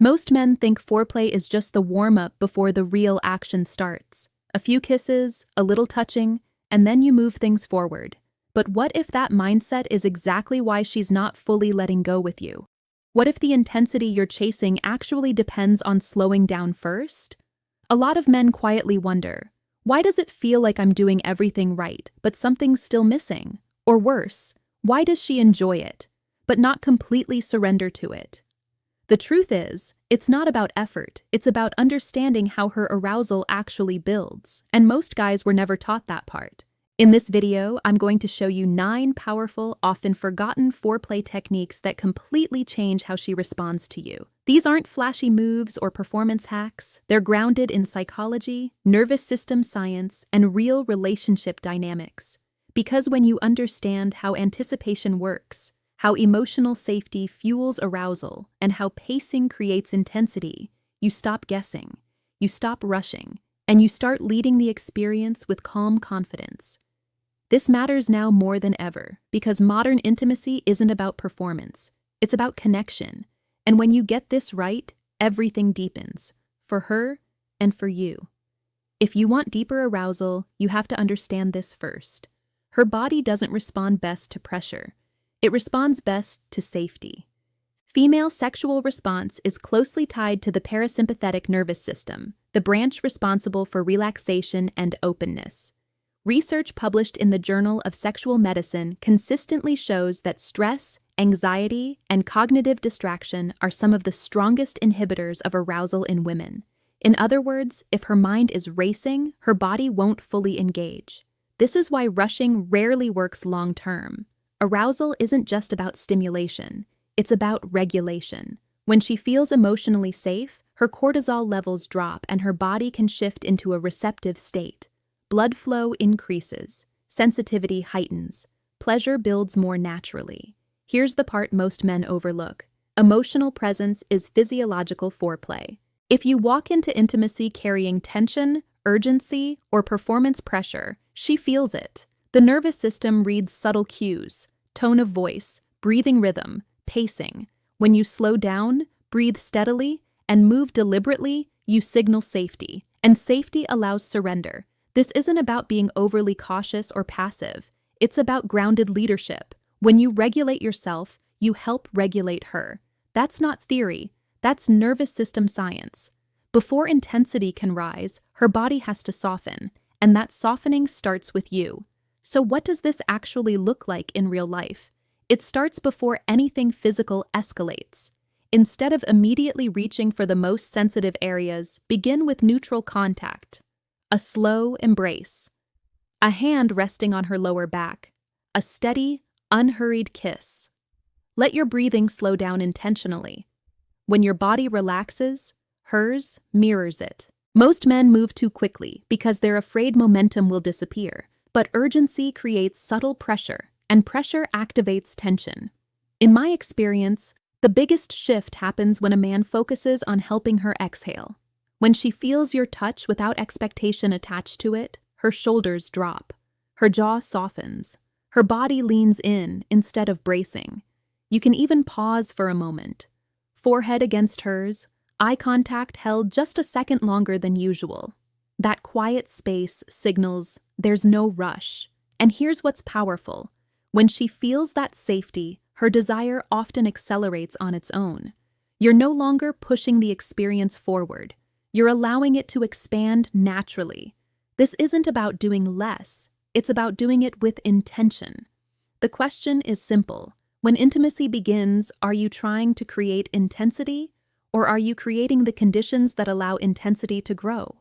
Most men think foreplay is just the warm-up before the real action starts. A few kisses, a little touching, and then you move things forward. But what if that mindset is exactly why she's not fully letting go with you? What if the intensity you're chasing actually depends on slowing down first? A lot of men quietly wonder, why does it feel like I'm doing everything right, but something's still missing? Or worse, why does she enjoy it, but not completely surrender to it? The truth is, it's not about effort, it's about understanding how her arousal actually builds, and most guys were never taught that part. In this video, I'm going to show you 9 powerful, often forgotten foreplay techniques that completely change how she responds to you. These aren't flashy moves or performance hacks, they're grounded in psychology, nervous system science, and real relationship dynamics. Because when you understand how anticipation works, how emotional safety fuels arousal, and how pacing creates intensity, you stop guessing, you stop rushing, and you start leading the experience with calm confidence. This matters now more than ever, because modern intimacy isn't about performance, it's about connection. And when you get this right, everything deepens, for her and for you. If you want deeper arousal, you have to understand this first. Her body doesn't respond best to pressure. It responds best to safety. Female sexual response is closely tied to the parasympathetic nervous system, the branch responsible for relaxation and openness. Research published in the Journal of Sexual Medicine consistently shows that stress, anxiety, and cognitive distraction are some of the strongest inhibitors of arousal in women. In other words, if her mind is racing, her body won't fully engage. This is why rushing rarely works long-term. Arousal isn't just about stimulation, it's about regulation. When she feels emotionally safe, her cortisol levels drop and her body can shift into a receptive state. Blood flow increases, sensitivity heightens, pleasure builds more naturally. Here's the part most men overlook. Emotional presence is physiological foreplay. If you walk into intimacy carrying tension, urgency, or performance pressure, she feels it. The nervous system reads subtle cues, tone of voice, breathing rhythm, pacing. When you slow down, breathe steadily, and move deliberately, you signal safety. And safety allows surrender. This isn't about being overly cautious or passive. It's about grounded leadership. When you regulate yourself, you help regulate her. That's not theory. That's nervous system science. Before intensity can rise, her body has to soften, and that softening starts with you. So what does this actually look like in real life? It starts before anything physical escalates. Instead of immediately reaching for the most sensitive areas, begin with neutral contact. A slow embrace. A hand resting on her lower back. A steady, unhurried kiss. Let your breathing slow down intentionally. When your body relaxes, hers mirrors it. Most men move too quickly because they're afraid momentum will disappear, but urgency creates subtle pressure, and pressure activates tension. In my experience, the biggest shift happens when a man focuses on helping her exhale. When she feels your touch without expectation attached to it, her shoulders drop. Her jaw softens. Her body leans in instead of bracing. You can even pause for a moment. Forehead against hers, eye contact held just a second longer than usual. That quiet space signals there's no rush. And here's what's powerful. When she feels that safety, her desire often accelerates on its own. You're no longer pushing the experience forward. You're allowing it to expand naturally. This isn't about doing less. It's about doing it with intention. The question is simple. When intimacy begins, are you trying to create intensity, or are you creating the conditions that allow intensity to grow?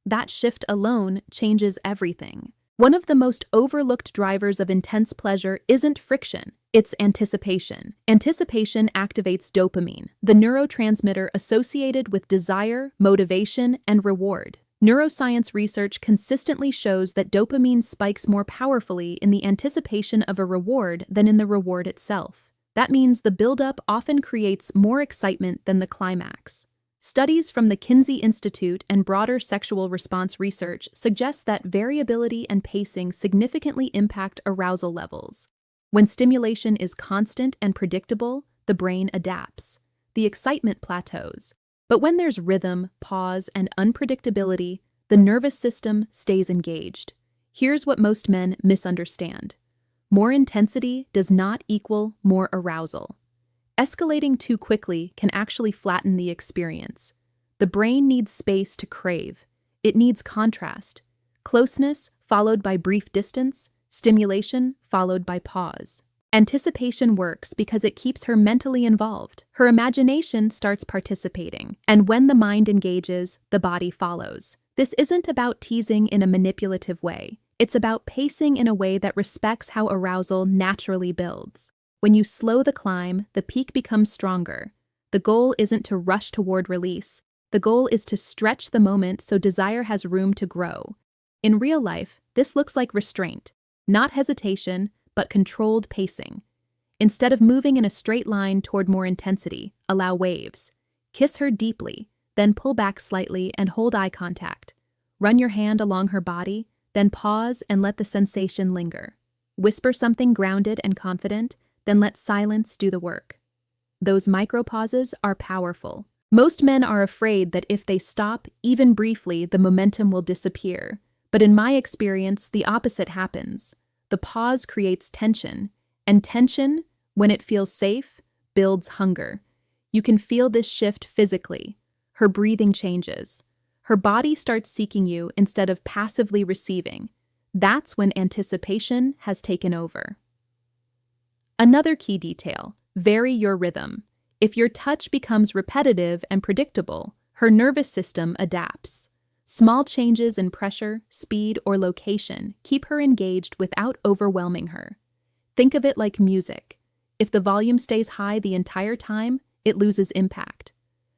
That shift alone changes everything. One of the most overlooked drivers of intense pleasure isn't friction, it's anticipation. Anticipation activates dopamine, the neurotransmitter associated with desire, motivation, and reward. Neuroscience research consistently shows that dopamine spikes more powerfully in the anticipation of a reward than in the reward itself. That means the buildup often creates more excitement than the climax. Studies from the Kinsey Institute and broader sexual response research suggest that variability and pacing significantly impact arousal levels. When stimulation is constant and predictable, the brain adapts. The excitement plateaus. But when there's rhythm, pause, and unpredictability, the nervous system stays engaged. Here's what most men misunderstand. More intensity does not equal more arousal. Escalating too quickly can actually flatten the experience. The brain needs space to crave. It needs contrast. Closeness followed by brief distance, stimulation followed by pause. Anticipation works because it keeps her mentally involved. Her imagination starts participating, and when the mind engages, the body follows. This isn't about teasing in a manipulative way. It's about pacing in a way that respects how arousal naturally builds. When you slow the climb, the peak becomes stronger. The goal isn't to rush toward release. The goal is to stretch the moment so desire has room to grow. In real life, this looks like restraint, not hesitation, but controlled pacing. Instead of moving in a straight line toward more intensity, allow waves. Kiss her deeply, then pull back slightly and hold eye contact. Run your hand along her body, then pause and let the sensation linger. Whisper something grounded and confident, then let silence do the work. Those micro-pauses are powerful. Most men are afraid that if they stop, even briefly, the momentum will disappear. But in my experience, the opposite happens. The pause creates tension, and tension, when it feels safe, builds hunger. You can feel this shift physically. Her breathing changes. Her body starts seeking you instead of passively receiving. That's when anticipation has taken over. Another key detail: vary your rhythm. If your touch becomes repetitive and predictable, her nervous system adapts. Small changes in pressure, speed, or location keep her engaged without overwhelming her. Think of it like music. If the volume stays high the entire time, it loses impact.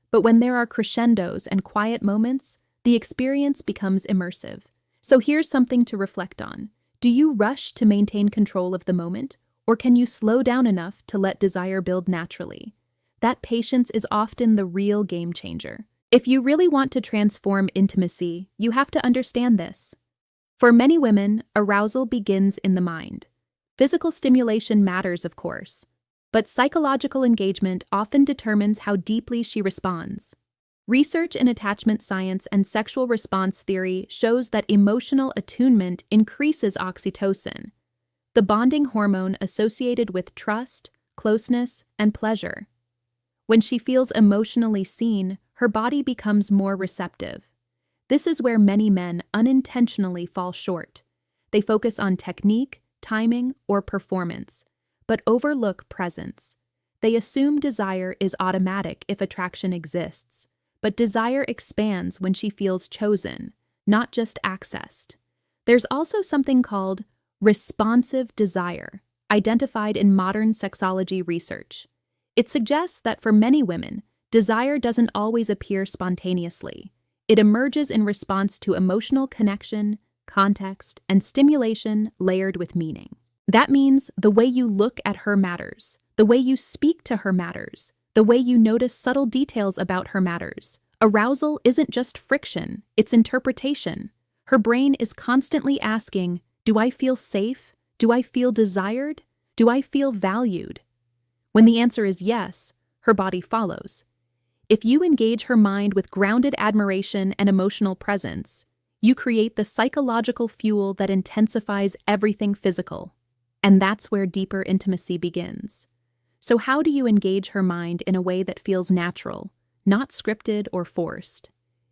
But when there are crescendos and quiet moments, the experience becomes immersive. So here's something to reflect on. Do you rush to maintain control of the moment, or can you slow down enough to let desire build naturally? That patience is often the real game changer. If you really want to transform intimacy, you have to understand this. For many women, arousal begins in the mind. Physical stimulation matters, of course, but psychological engagement often determines how deeply she responds. Research in attachment science and sexual response theory shows that emotional attunement increases oxytocin, the bonding hormone associated with trust, closeness, and pleasure. When she feels emotionally seen, her body becomes more receptive. This is where many men unintentionally fall short. They focus on technique, timing, or performance, but overlook presence. They assume desire is automatic if attraction exists, but desire expands when she feels chosen, not just accessed. There's also something called responsive desire, identified in modern sexology research. It suggests that for many women, desire doesn't always appear spontaneously. It emerges in response to emotional connection, context, and stimulation layered with meaning. That means the way you look at her matters, the way you speak to her matters, the way you notice subtle details about her matters. Arousal isn't just friction, it's interpretation. Her brain is constantly asking, do I feel safe? Do I feel desired? Do I feel valued? When the answer is yes, her body follows. If you engage her mind with grounded admiration and emotional presence, you create the psychological fuel that intensifies everything physical. And that's where deeper intimacy begins. So how do you engage her mind in a way that feels natural, not scripted or forced?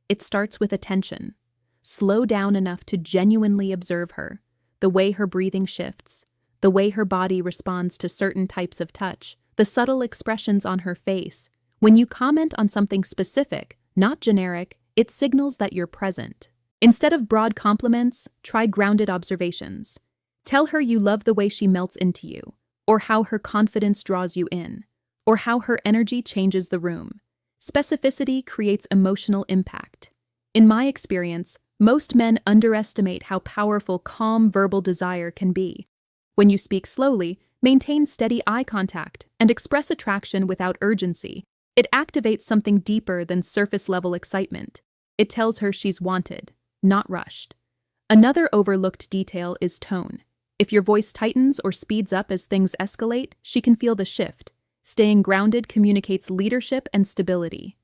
It starts with attention. Slow down enough to genuinely observe her, the way her breathing shifts, the way her body responds to certain types of touch, the subtle expressions on her face. When you comment on something specific, not generic, it signals that you're present. Instead of broad compliments, try grounded observations. Tell her you love the way she melts into you, or how her confidence draws you in, or how her energy changes the room. Specificity creates emotional impact. In my experience, most men underestimate how powerful calm verbal desire can be. When you speak slowly, maintain steady eye contact, and express attraction without urgency, it activates something deeper than surface-level excitement. It tells her she's wanted, not rushed. Another overlooked detail is tone. If your voice tightens or speeds up as things escalate, she can feel the shift. Staying grounded communicates leadership and stability.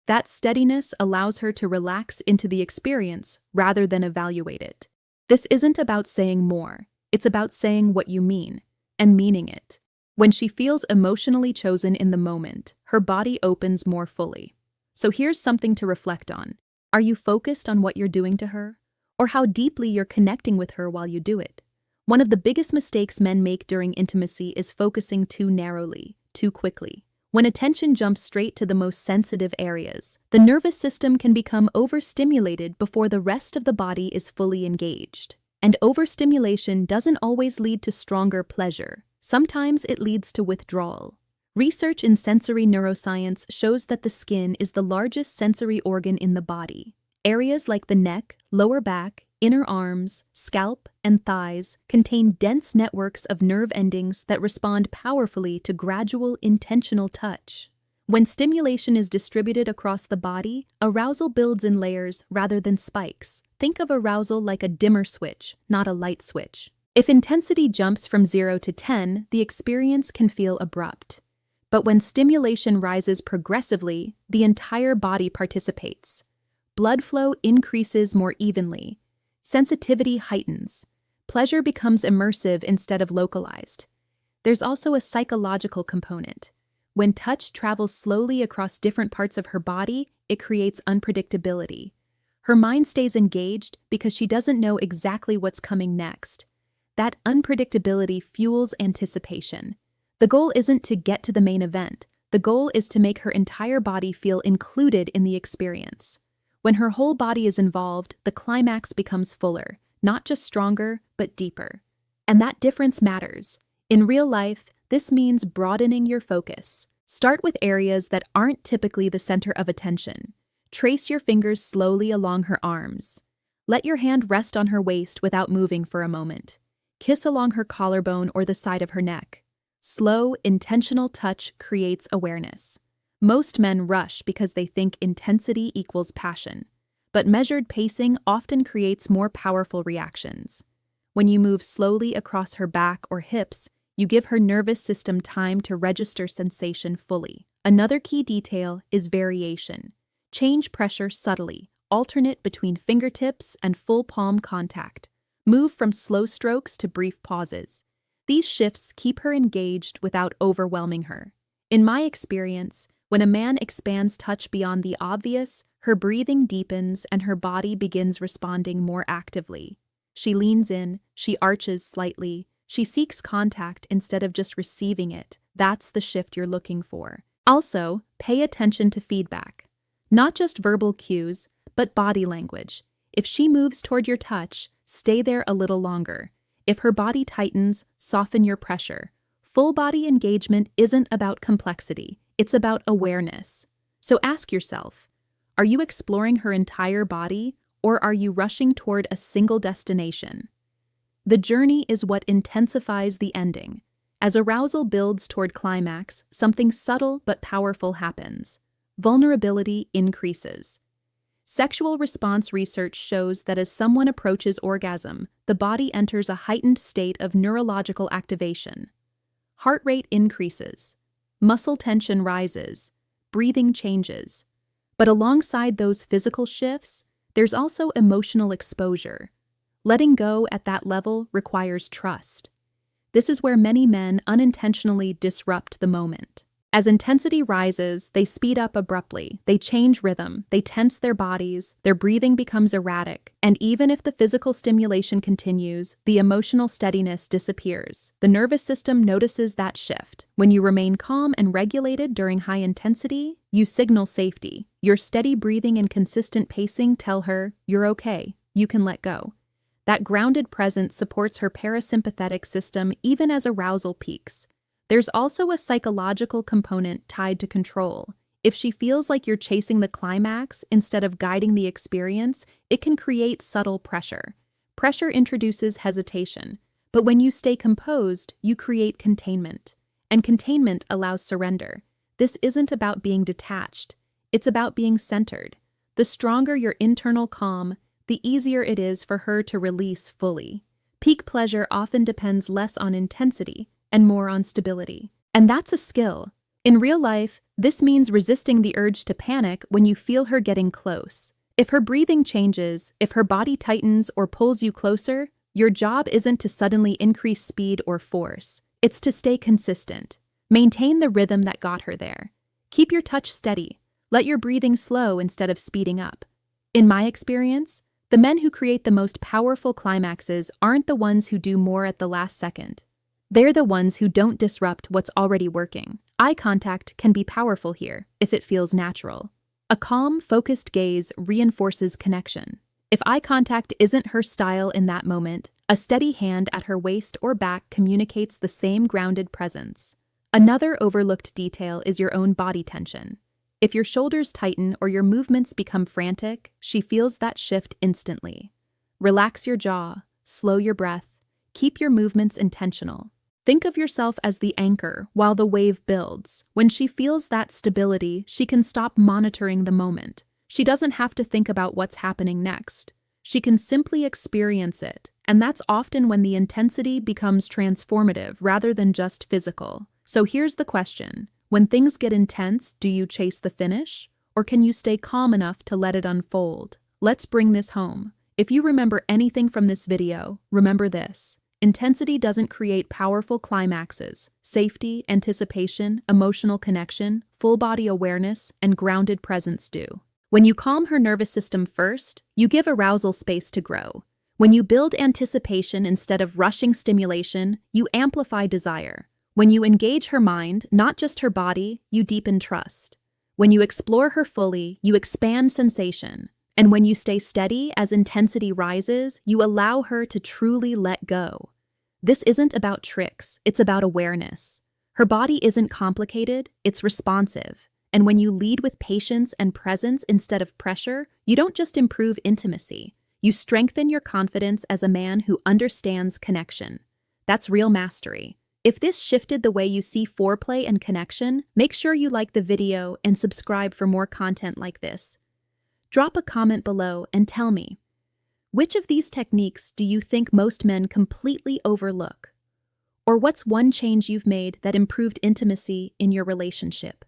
That steadiness allows her to relax into the experience rather than evaluate it. This isn't about saying more, it's about saying what you mean, and meaning it. When she feels emotionally chosen in the moment, her body opens more fully. So here's something to reflect on. Are you focused on what you're doing to her? Or how deeply you're connecting with her while you do it? One of the biggest mistakes men make during intimacy is focusing too narrowly, too quickly. When attention jumps straight to the most sensitive areas, the nervous system can become overstimulated before the rest of the body is fully engaged. And overstimulation doesn't always lead to stronger pleasure. Sometimes it leads to withdrawal. Research in sensory neuroscience shows that the skin is the largest sensory organ in the body. Areas like the neck, lower back, inner arms, scalp, and thighs contain dense networks of nerve endings that respond powerfully to gradual, intentional touch. When stimulation is distributed across the body, arousal builds in layers rather than spikes. Think of arousal like a dimmer switch, not a light switch. If intensity jumps from 0 to 10, the experience can feel abrupt. But when stimulation rises progressively, the entire body participates. Blood flow increases more evenly. Sensitivity heightens. Pleasure becomes immersive instead of localized. There's also a psychological component. When touch travels slowly across different parts of her body, it creates unpredictability. Her mind stays engaged because she doesn't know exactly what's coming next. That unpredictability fuels anticipation. The goal isn't to get to the main event. The goal is to make her entire body feel included in the experience. When her whole body is involved, the climax becomes fuller, not just stronger, but deeper. And that difference matters. In real life, this means broadening your focus. Start with areas that aren't typically the center of attention. Trace your fingers slowly along her arms. Let your hand rest on her waist without moving for a moment. Kiss along her collarbone or the side of her neck. Slow, intentional touch creates awareness. Most men rush because they think intensity equals passion, but measured pacing often creates more powerful reactions. When you move slowly across her back or hips, you give her nervous system time to register sensation fully. Another key detail is variation. Change pressure subtly, alternate between fingertips and full palm contact. Move from slow strokes to brief pauses. These shifts keep her engaged without overwhelming her. In my experience, when a man expands touch beyond the obvious, her breathing deepens and her body begins responding more actively. She leans in, she arches slightly, she seeks contact instead of just receiving it. That's the shift you're looking for. Also, pay attention to feedback. Not just verbal cues, but body language. If she moves toward your touch, stay there a little longer. If her body tightens, soften your pressure. Full body engagement isn't about complexity, it's about awareness. So ask yourself, are you exploring her entire body, or are you rushing toward a single destination? The journey is what intensifies the ending. As arousal builds toward climax, something subtle but powerful happens. Vulnerability increases. Sexual response research shows that as someone approaches orgasm, the body enters a heightened state of neurological activation. Heart rate increases. Muscle tension rises. Breathing changes. But alongside those physical shifts, there's also emotional exposure. Letting go at that level requires trust. This is where many men unintentionally disrupt the moment. As intensity rises, they speed up abruptly, they change rhythm, they tense their bodies, their breathing becomes erratic, and even if the physical stimulation continues, the emotional steadiness disappears. The nervous system notices that shift. When you remain calm and regulated during high intensity, you signal safety. Your steady breathing and consistent pacing tell her, you're okay, you can let go. That grounded presence supports her parasympathetic system even as arousal peaks. There's also a psychological component tied to control. If she feels like you're chasing the climax instead of guiding the experience, it can create subtle pressure. Pressure introduces hesitation, but when you stay composed, you create containment. And containment allows surrender. This isn't about being detached. It's about being centered. The stronger your internal calm, the easier it is for her to release fully. Peak pleasure often depends less on intensity and more on stability. And that's a skill. In real life, this means resisting the urge to panic when you feel her getting close. If her breathing changes, if her body tightens or pulls you closer, your job isn't to suddenly increase speed or force. It's to stay consistent. Maintain the rhythm that got her there. Keep your touch steady. Let your breathing slow instead of speeding up. In my experience, the men who create the most powerful climaxes aren't the ones who do more at the last second. They're the ones who don't disrupt what's already working. Eye contact can be powerful here, if it feels natural. A calm, focused gaze reinforces connection. If eye contact isn't her style in that moment, a steady hand at her waist or back communicates the same grounded presence. Another overlooked detail is your own body tension. If your shoulders tighten or your movements become frantic, she feels that shift instantly. Relax your jaw, slow your breath, keep your movements intentional. Think of yourself as the anchor while the wave builds. When she feels that stability, she can stop monitoring the moment. She doesn't have to think about what's happening next. She can simply experience it, and that's often when the intensity becomes transformative rather than just physical. So here's the question. When things get intense, do you chase the finish? Or can you stay calm enough to let it unfold? Let's bring this home. If you remember anything from this video, remember this. Intensity doesn't create powerful climaxes. Safety, anticipation, emotional connection, full body awareness, and grounded presence do. When you calm her nervous system first, you give arousal space to grow. When you build anticipation instead of rushing stimulation, you amplify desire. When you engage her mind, not just her body, you deepen trust. When you explore her fully, you expand sensation. And when you stay steady as intensity rises, you allow her to truly let go. This isn't about tricks, it's about awareness. Her body isn't complicated, it's responsive. And when you lead with patience and presence instead of pressure, you don't just improve intimacy, you strengthen your confidence as a man who understands connection. That's real mastery. If this shifted the way you see foreplay and connection, make sure you like the video and subscribe for more content like this. Drop a comment below and tell me, which of these techniques do you think most men completely overlook? Or what's one change you've made that improved intimacy in your relationship?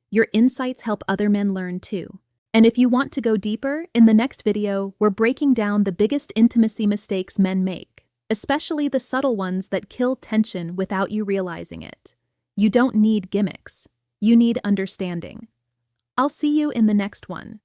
Your insights help other men learn too. And if you want to go deeper, in the next video, we're breaking down the biggest intimacy mistakes men make, especially the subtle ones that kill tension without you realizing it. You don't need gimmicks. You need understanding. I'll see you in the next one.